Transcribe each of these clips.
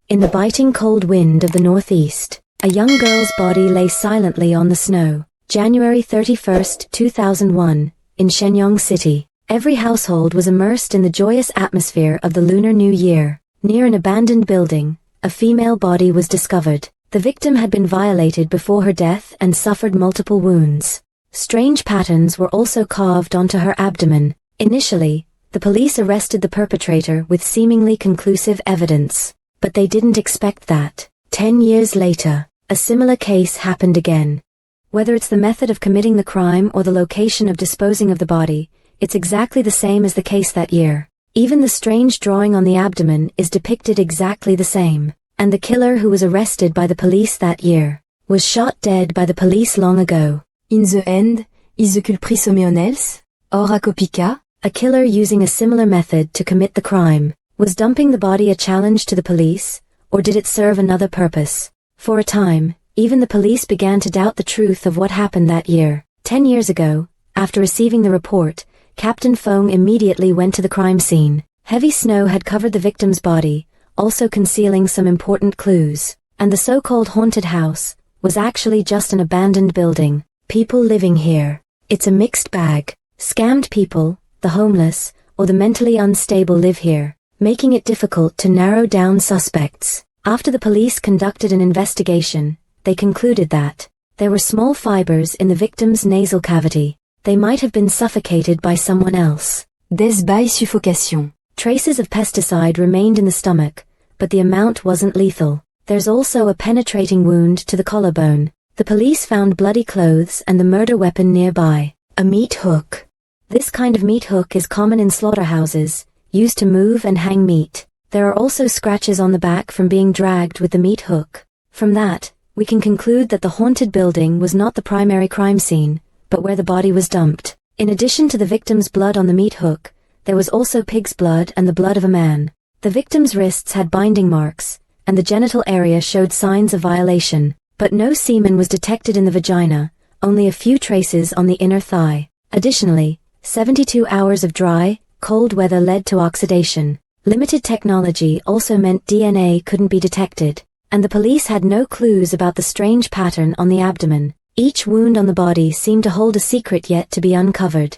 In the biting cold wind of the northeast, a young girl's body lay silently on the snow. January 31, 2001, in Shenyang City. Every household was immersed in the joyous atmosphere of the Lunar New Year. Near an abandoned building, a female body was discovered. The victim had been violated before her death and suffered multiple wounds. Strange patterns were also carved onto her abdomen. Initially, the police arrested the perpetrator with seemingly conclusive evidence. But they didn't expect that. 10 years later, a similar case happened again. Whether it's the method of committing the crime or the location of disposing of the body, it's exactly the same as the case that year. Even the strange drawing on the abdomen is depicted exactly the same. And the killer who was arrested by the police that year was shot dead by the police long ago. In the end, is the culprit someone else? Or a copycat? A killer using a similar method to commit the crime. Was dumping the body a challenge to the police, or did it serve another purpose? For a time, even the police began to doubt the truth of what happened that year. 10 years ago, after receiving the report, Captain Feng immediately went to the crime scene. Heavy snow had covered the victim's body, also concealing some important clues. And the so-called haunted house was actually just an abandoned building. People living here. It's a mixed bag. Scammed people, the homeless, or the mentally unstable live here, making it difficult to narrow down suspects. After the police conducted an investigation, they concluded that there were small fibers in the victim's nasal cavity. They might have been suffocated by someone else. Death by suffocation. Traces of pesticide remained in the stomach, but the amount wasn't lethal. There's also a penetrating wound to the collarbone. The police found bloody clothes and the murder weapon nearby, a meat hook. This kind of meat hook is common in slaughterhouses, used to move and hang meat. There are also scratches on the back from being dragged with the meat hook. From that, we can conclude that the haunted building was not the primary crime scene, but where the body was dumped. In addition to the victim's blood on the meat hook, there was also pig's blood and the blood of a man. The victim's wrists had binding marks, and the genital area showed signs of violation, but no semen was detected in the vagina, only a few traces on the inner thigh. Additionally, 72 hours of dry, cold weather led to oxidation. Limited technology also meant DNA couldn't be detected, and the police had no clues about the strange pattern on the abdomen. Each wound on the body seemed to hold a secret yet to be uncovered.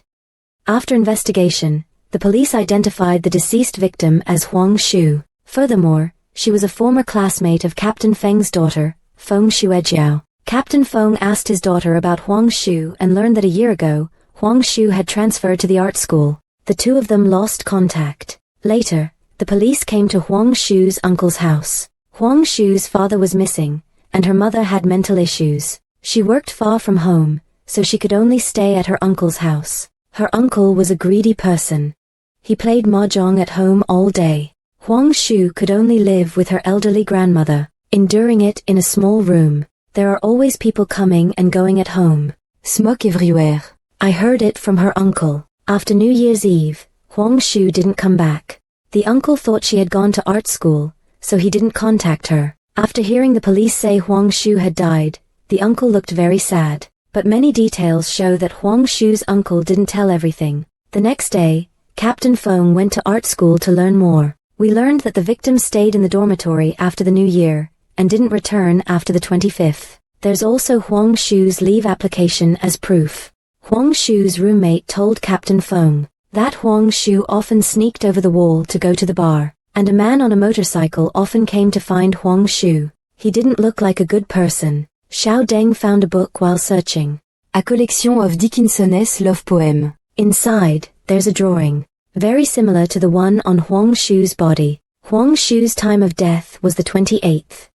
After investigation, the police identified the deceased victim as Huang Shu. Furthermore, she was a former classmate of Captain Feng's daughter, Feng Xuejiao. Captain Feng asked his daughter about Huang Shu and learned that a year ago, Huang Shu had transferred to the art school. The two of them lost contact. Later, the police came to Huang Shu's uncle's house. Huang Shu's father was missing, and her mother had mental issues. She worked far from home, so she could only stay at her uncle's house. Her uncle was a greedy person. He played mahjong at home all day. Huang Shu could only live with her elderly grandmother, enduring it in a small room. There are always people coming and going at home. Smoke everywhere. I heard it from her uncle. After New Year's Eve, Huang Shu didn't come back. The uncle thought she had gone to art school, so he didn't contact her. After hearing the police say Huang Shu had died, the uncle looked very sad. But many details show that Huang Shu's uncle didn't tell everything. The next day, Captain Feng went to art school to learn more. We learned that the victim stayed in the dormitory after the New Year, and didn't return after the 25th. There's also Huang Shu's leave application as proof. Huang Shu's roommate told Captain Feng that Huang Shu often sneaked over the wall to go to the bar, and a man on a motorcycle often came to find Huang Shu. He didn't look like a good person. Xiao Deng found a book while searching. A collection of Dickinson's love poem. Inside, there's a drawing, very similar to the one on Huang Shu's body. Huang Shu's time of death was the 28th.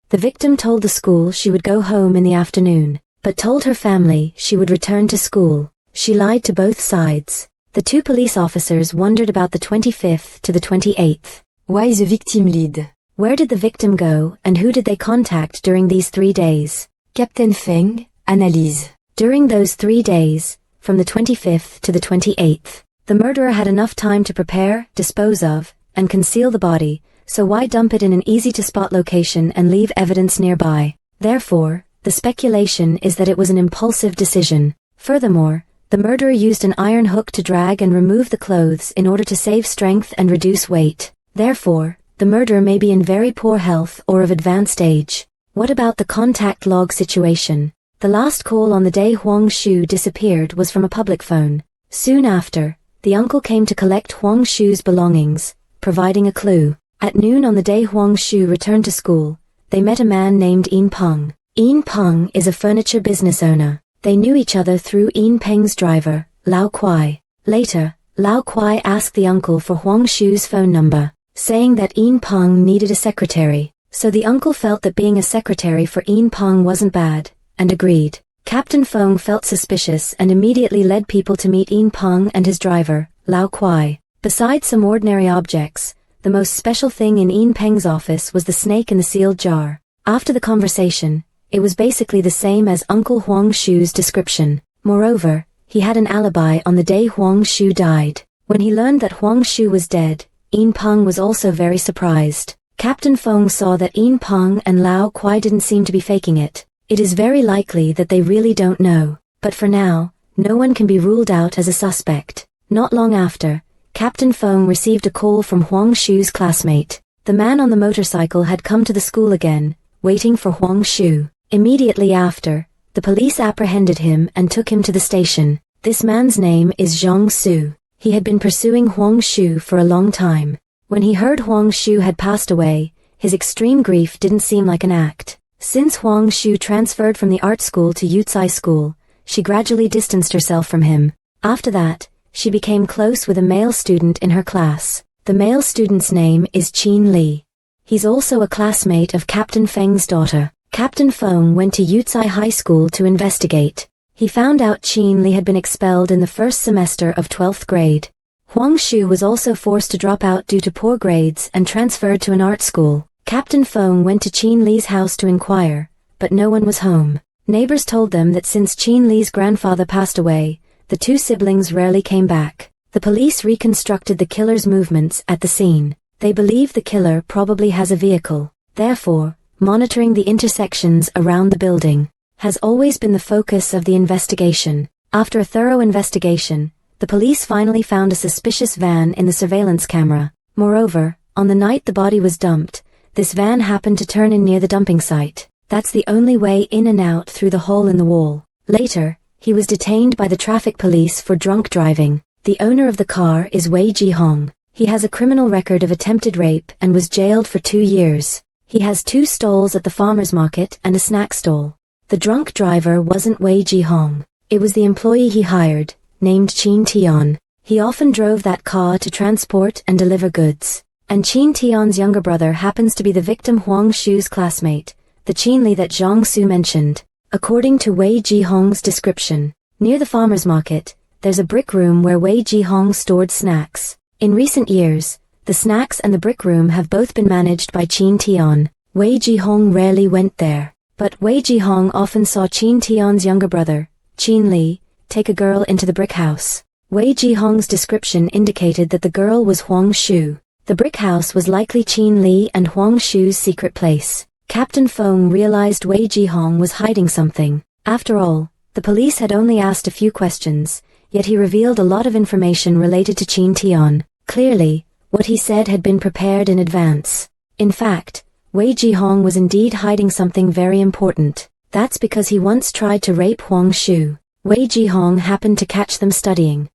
The victim told the school she would go home in the afternoon, but told her family she would return to school. She lied to both sides. The two police officers wondered about the 25th to the 28th. Why the victim lied? Where did the victim go and who did they contact during these 3 days? Captain Feng, analyse. During those 3 days, from the 25th to the 28th, the murderer had enough time to prepare, dispose of, and conceal the body, so why dump it in an easy-to-spot location and leave evidence nearby? Therefore, the speculation is that it was an impulsive decision. Furthermore, the murderer used an iron hook to drag and remove the clothes in order to save strength and reduce weight. Therefore, The murderer may be in very poor health or of advanced age. What about the contact log situation? The last call on the day Huang Shu disappeared was from a public phone. Soon after, the uncle came to collect Huang Shu's belongings, providing a clue. At noon on the day Huang Shu returned to school, they met a man named Yin Peng. Yin Peng is a furniture business owner. They knew each other through Yin Peng's driver, Lao Kuai. Later, Lao Kuai asked the uncle for Huang Shu's phone number, saying that Yin Peng needed a secretary. So the uncle felt that being a secretary for Yin Peng wasn't bad, and agreed. Captain Feng felt suspicious and immediately led people to meet Yin Peng and his driver, Lao Kuai. Besides some ordinary objects, the most special thing in Yin Peng's office was the snake in the sealed jar. After the conversation, it was basically the same as Uncle Huang Shu's description. Moreover, he had an alibi on the day Huang Shu died. When he learned that Huang Shu was dead, Yin Peng was also very surprised. Captain Feng saw that Yin Peng and Lao Kuai didn't seem to be faking it. It is very likely that they really don't know, but for now, no one can be ruled out as a suspect. Not long after, Captain Feng received a call from Huang Shu's classmate. The man on the motorcycle had come to the school again, waiting for Huang Shu. Immediately after, the police apprehended him and took him to the station. This man's name is Zhang Su. He had been pursuing Huang Shu for a long time. When he heard Huang Shu had passed away, his extreme grief didn't seem like an act. Since Huang Shu transferred from the art school to Yucai school, she gradually distanced herself from him. After that, she became close with a male student in her class. The male student's name is Qin Li. He's also a classmate of Captain Feng's daughter. Captain Feng went to Yucai High School to investigate. He found out Qin Li had been expelled in the first semester of 12th grade. Huang Shu was also forced to drop out due to poor grades and transferred to an art school. Captain Feng went to Qin Li's house to inquire, but no one was home. Neighbors told them that since Qin Li's grandfather passed away, the two siblings rarely came back. The police reconstructed the killer's movements at the scene. They believe the killer probably has a vehicle. Therefore, monitoring the intersections around the building has always been the focus of the investigation. After a thorough investigation, the police finally found a suspicious van in the surveillance camera. Moreover, on the night the body was dumped, this van happened to turn in near the dumping site. That's the only way in and out through the hole in the wall. Later, he was detained by the traffic police for drunk driving. The owner of the car is Wei Jihong. He has a criminal record of attempted rape and was jailed for 2 years. He has 2 stalls at the farmer's market and a snack stall. The drunk driver wasn't Wei Jihong. It was the employee he hired, named Qin Tian. He often drove that car to transport and deliver goods. And Qin Tian's younger brother happens to be the victim Huang Shu's classmate, the Qin Li that Zhang Su mentioned. According to Wei Jihong's description, near the farmer's market, there's a brick room where Wei Jihong stored snacks. In recent years, the snacks and the brick room have both been managed by Qin Tian. Wei Jihong rarely went there, but Wei Jihong often saw Qin Tian's younger brother, Qin Li, take a girl into the brick house. Wei Jihong's description indicated that the girl was Huang Shu. The brick house was likely Qin Li and Huang Shu's secret place. Captain Feng realized Wei Jihong was hiding something. After all, the police had only asked a few questions, yet he revealed a lot of information related to Qin Tian. Clearly, what he said had been prepared in advance. In fact, Wei Jihong was indeed hiding something very important. That's because he once tried to rape Huang Shu. Wei Jihong happened to catch them studying.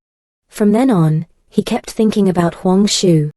From then on, he kept thinking about Huang Shu.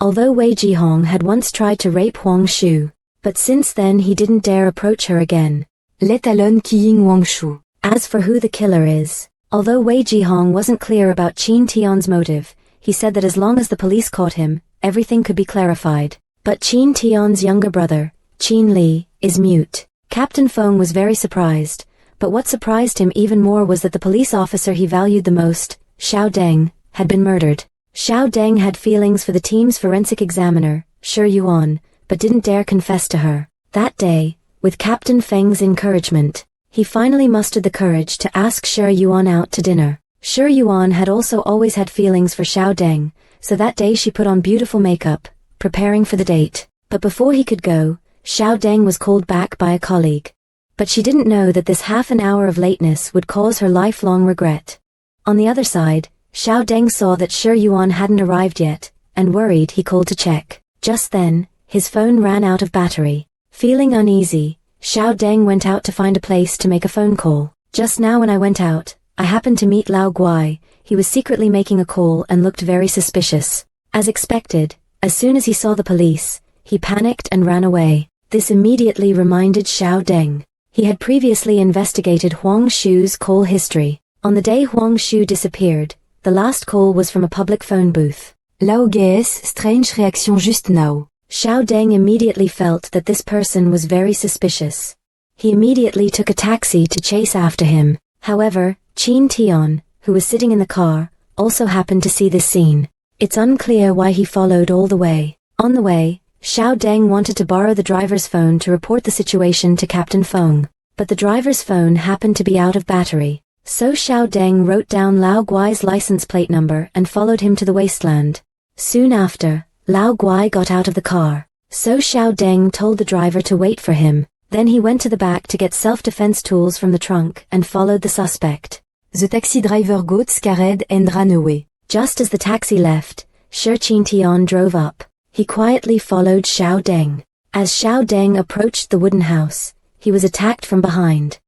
Although Wei Jihong had once tried to rape Huang Shu, but since then he didn't dare approach her again. L'étalon Qiying Huang Shu. As for who the killer is, although Wei Jihong wasn't clear about Qin Tian's motive, he said that as long as the police caught him, everything could be clarified. But Qin Tian's younger brother, Qin Li, is mute. Captain Feng was very surprised, but what surprised him even more was that the police officer he valued the most, Xiao Deng, had been murdered. Xiao Deng had feelings for the team's forensic examiner, Shi Yuan, but didn't dare confess to her. That day, with Captain Feng's encouragement, he finally mustered the courage to ask Shi Yuan out to dinner. Shi Yuan had also always had feelings for Xiao Deng, so that day she put on beautiful makeup, preparing for the date. But before he could go, Xiao Deng was called back by a colleague. But she didn't know that this half an hour of lateness would cause her lifelong regret. On the other side, Xiao Deng saw that Shi Yuan hadn't arrived yet, and worried he called to check. Just then, his phone ran out of battery. Feeling uneasy, Xiao Deng went out to find a place to make a phone call. Just now when I went out, I happened to meet Lao Guai. He was secretly making a call and looked very suspicious. As expected, as soon as he saw the police, he panicked and ran away. This immediately reminded Xiao Deng. He had previously investigated Huang Shu's call history. On the day Huang Shu disappeared, the last call was from a public phone booth. Lao Guai's strange reaction just now. Xiao Deng immediately felt that this person was very suspicious. He immediately took a taxi to chase after him. However, Qin Tian, who was sitting in the car, also happened to see this scene. It's unclear why he followed all the way. On the way, Xiao Deng wanted to borrow the driver's phone to report the situation to Captain Feng, but the driver's phone happened to be out of battery. So Xiao Deng wrote down Lao Guai's license plate number and followed him to the wasteland. Soon after, Lao Guai got out of the car. So Xiao Deng told the driver to wait for him. Then he went to the back to get self-defense tools from the trunk and followed the suspect. The taxi driver got scared and ran away. Just as the taxi left, Qin Tian drove up. He quietly followed Xiao Deng. As Xiao Deng approached the wooden house, he was attacked from behind.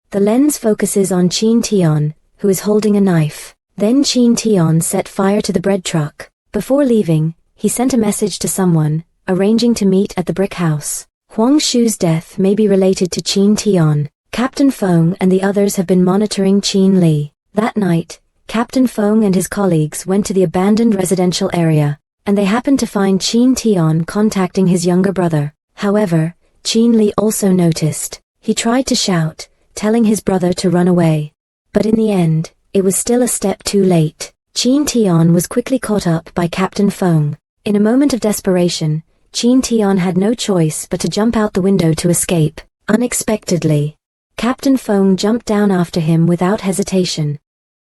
The lens focuses on Qin Tian, who is holding a knife. Then Qin Tian set fire to the bread truck. Before leaving, he sent a message to someone, arranging to meet at the brick house. Huang Shu's death may be related to Qin Tian. Captain Feng and the others have been monitoring Qin Li. That night, Captain Feng and his colleagues went to the abandoned residential area, and they happened to find Qin Tian contacting his younger brother. However, Qin Li also noticed. He tried to shout, telling his brother to run away. But in the end, it was still a step too late. Qin Tian was quickly caught up by Captain Feng. In a moment of desperation, Qin Tian had no choice but to jump out the window to escape. Unexpectedly, Captain Feng jumped down after him without hesitation.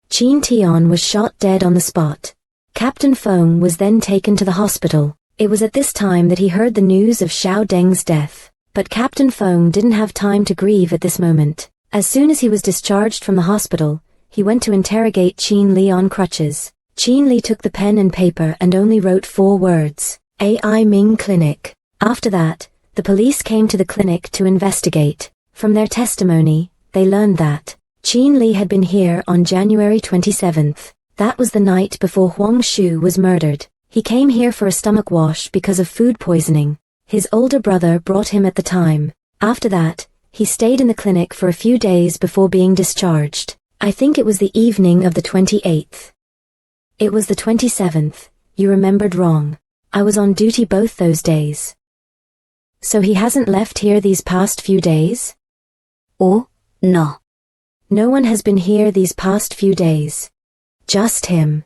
Qin Tian was shot dead on the spot. Captain Feng was then taken to the hospital. It was at this time that he heard the news of Xiao Deng's death. But Captain Feng didn't have time to grieve at this moment. As soon as he was discharged from the hospital, he went to interrogate Qin Li on crutches. Qin Li took the pen and paper and only wrote 4 words. AI Ming Clinic. After that, the police came to the clinic to investigate. From their testimony, they learned that Qin Li had been here on January 27th. That was the night before Huang Shu was murdered. He came here for a stomach wash because of food poisoning. His older brother brought him at the time. After that, he stayed in the clinic for a few days before being discharged. I think it was the evening of the 28th. It was the 27th. You remembered wrong. I was on duty both those days. So he hasn't left here these past few days? Oh, no. No one has been here these past few days. Just him.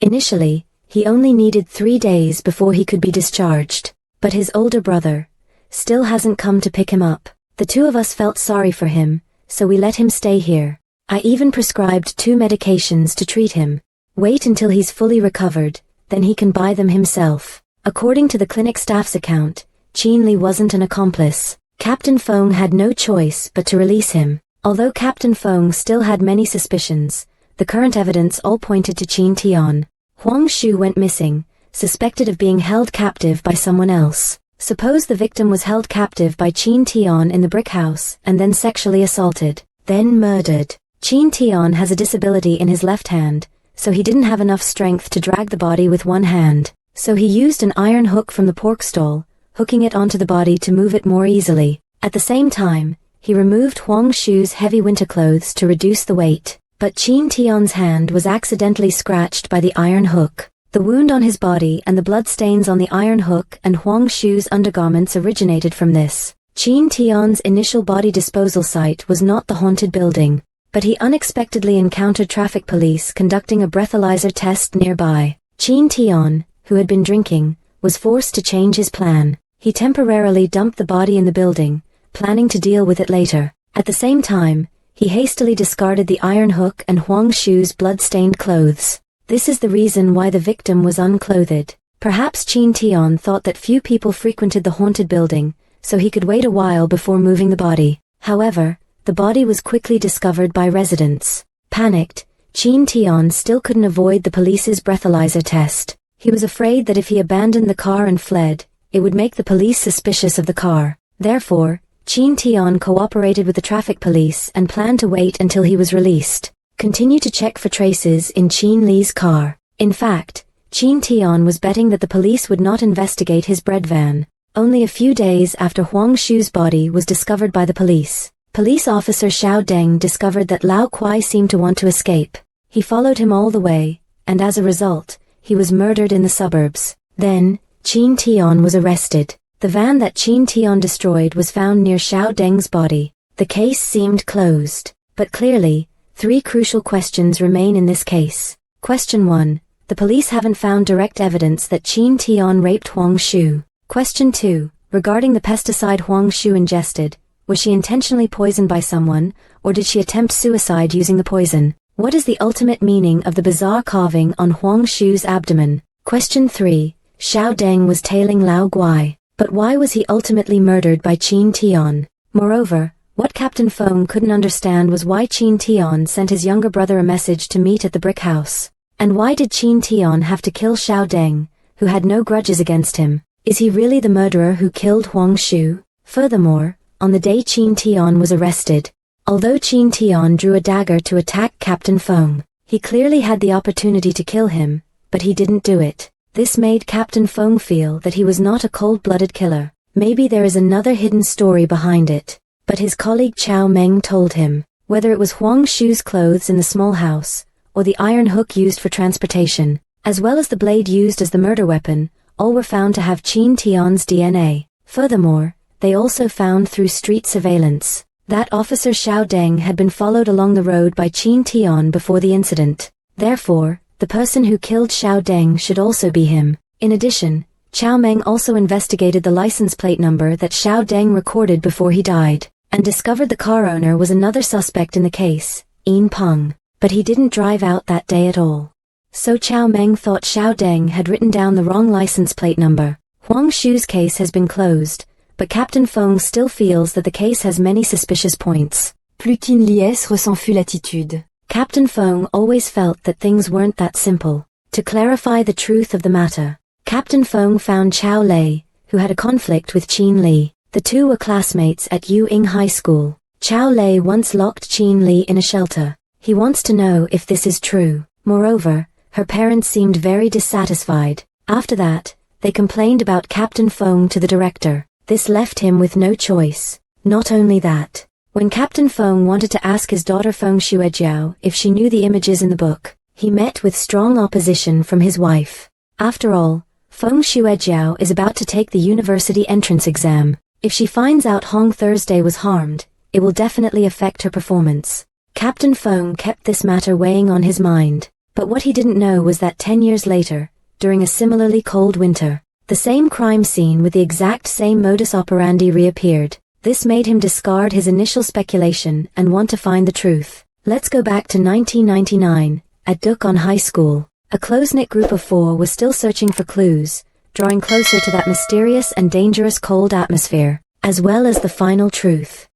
Initially, he only needed 3 days before he could be discharged, but his older brother still hasn't come to pick him up. The 2 of us felt sorry for him, so we let him stay here. I even prescribed 2 medications to treat him. Wait until he's fully recovered, then he can buy them himself. According to the clinic staff's account, Qin Li wasn't an accomplice. Captain Feng had no choice but to release him. Although Captain Feng still had many suspicions, the current evidence all pointed to Qin Tian. Huang Shu went missing, suspected of being held captive by someone else. Suppose the victim was held captive by Qin Tian in the brick house and then sexually assaulted, then murdered. Qin Tian has a disability in his left hand, so he didn't have enough strength to drag the body with one hand. So he used an iron hook from the pork stall, hooking it onto the body to move it more easily. At the same time, he removed Huang Shu's heavy winter clothes to reduce the weight. But Qin Tian's hand was accidentally scratched by the iron hook. The wound on his body and the blood stains on the iron hook and Huang Shu's undergarments originated from this. Qin Tian's initial body disposal site was not the haunted building, but he unexpectedly encountered traffic police conducting a breathalyzer test nearby. Qin Tian, who had been drinking, was forced to change his plan. He temporarily dumped the body in the building, planning to deal with it later. At the same time, he hastily discarded the iron hook and Huang Shu's blood-stained clothes. This is the reason why the victim was unclothed. Perhaps Qin Tian thought that few people frequented the haunted building, so he could wait a while before moving the body. However, the body was quickly discovered by residents. Panicked, Chin Tian still couldn't avoid the police's breathalyzer test. He was afraid that if he abandoned the car and fled, it would make the police suspicious of the car. Therefore, Chin Tian cooperated with the traffic police and planned to wait until he was released. Continue to check for traces in Chin Li's car. In fact, Chin Tian was betting that the police would not investigate his bread van. Only a few days after Huang Shu's body was discovered by the police, police officer Xiao Deng discovered that Lao Kuai seemed to want to escape. He followed him all the way, and as a result, he was murdered in the suburbs. Then, Chin Tian was arrested. The van that Chin Tian destroyed was found near Xiao Deng's body. The case seemed closed. But clearly, 3 crucial questions remain in this case. Question 1. The police haven't found direct evidence that Chin Tian raped Huang Shu. Question 2. Regarding the pesticide Huang Shu ingested, was she intentionally poisoned by someone, or did she attempt suicide using the poison? What is the ultimate meaning of the bizarre carving on Huang Shu's abdomen? Question 3. Xiao Deng was tailing Lao Guai. But why was he ultimately murdered by Chin Tian? Moreover, what Captain Feng couldn't understand was why Chin Tian sent his younger brother a message to meet at the brick house. And why did Chin Tian have to kill Xiao Deng, who had no grudges against him? Is he really the murderer who killed Huang Shu? Furthermore, on the day Chin Tian was arrested, although Chin Tian drew a dagger to attack Captain Feng, he clearly had the opportunity to kill him, but he didn't do it. This made Captain Feng feel that he was not a cold-blooded killer. Maybe there is another hidden story behind it. But his colleague Chao Meng told him, whether it was Huang Shu's clothes in the small house, or the iron hook used for transportation, as well as the blade used as the murder weapon, all were found to have Chin Tian's DNA. Furthermore, they also found through street surveillance that Officer Xiao Deng had been followed along the road by Chin Tian before the incident. Therefore, the person who killed Xiao Deng should also be him. In addition, Chao Meng also investigated the license plate number that Xiao Deng recorded before he died, and discovered the car owner was another suspect in the case, Yin Peng. But he didn't drive out that day at all. So Chao Meng thought Xiao Deng had written down the wrong license plate number. Huang Shu's case has been closed, but Captain Feng still feels that the case has many suspicious points. Plus qu'une liesse ressent fut l'attitude. Captain Feng always felt that things weren't that simple. To clarify the truth of the matter, Captain Feng found Chao Lei, who had a conflict with Chin Li. The two were classmates at Yu Ying High School. Chao Lei once locked Chin Li in a shelter. He wants to know if this is true. Moreover, her parents seemed very dissatisfied. After that, they complained about Captain Feng to the director. This left him with no choice. Not only that, when Captain Feng wanted to ask his daughter Feng Xuejiao if she knew the images in the book, he met with strong opposition from his wife. After all, Feng Xuejiao is about to take the university entrance exam. If she finds out Hong Thursday was harmed, it will definitely affect her performance. Captain Feng kept this matter weighing on his mind, but what he didn't know was that 10 years later, during a similarly cold winter, the same crime scene with the exact same modus operandi reappeared. This made him discard his initial speculation and want to find the truth. Let's go back to 1999, at Dukon High School. A close-knit group of 4 was still searching for clues, drawing closer to that mysterious and dangerous cold atmosphere, as well as the final truth.